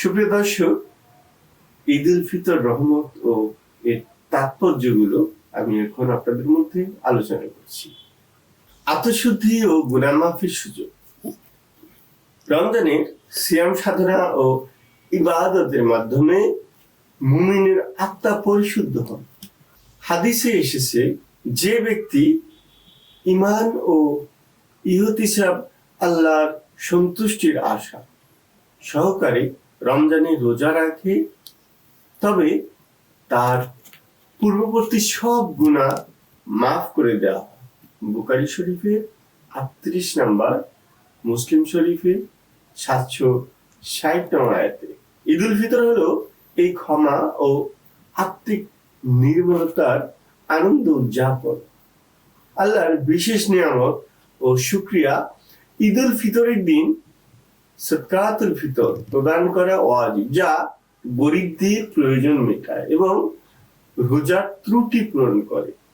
সুপ্রিয় দর্শক, ঈদ উল ফিতর রহমত ও এর তাৎপর্যগুলো আমি এখন আপনাদের মধ্যে আলোচনা করছি। আত্মশুদ্ধি ও গুনাহ মাফির সুযোগ। রমজানের সিয়াম সাধনা ও ইবাদতের মাধ্যমে মুমিনের আত্মা পরিশুদ্ধ হয়। হাদিসে এসেছে, যে ব্যক্তি ঈমান ও ইহতিসাব, আল্লাহর সন্তুষ্টির আশা সহকারে রমজানে রোজা রাখে, তবে তার পূর্ববর্তী সব গুনাহ মাফ করে দেওয়া হয়। বুখারী শরীফে 38 নম্বর, মুসলিম শরীফে 760 নম্বর আয়াতে। ঈদ উল ফিতর হলো এই ক্ষমা ও আত্মিক নির্মলতার আনন্দ উদযাপন। আল্লাহর বিশেষ নিয়ামত ও শুকরিয়া। ঈদ উল ফিতরের দিন সদকাতুল ফিতর প্রদান করা ওয়াজিব, যা গরিবদের প্রয়োজন মেটায় এবং রোজার ত্রুটি পূরণ করে।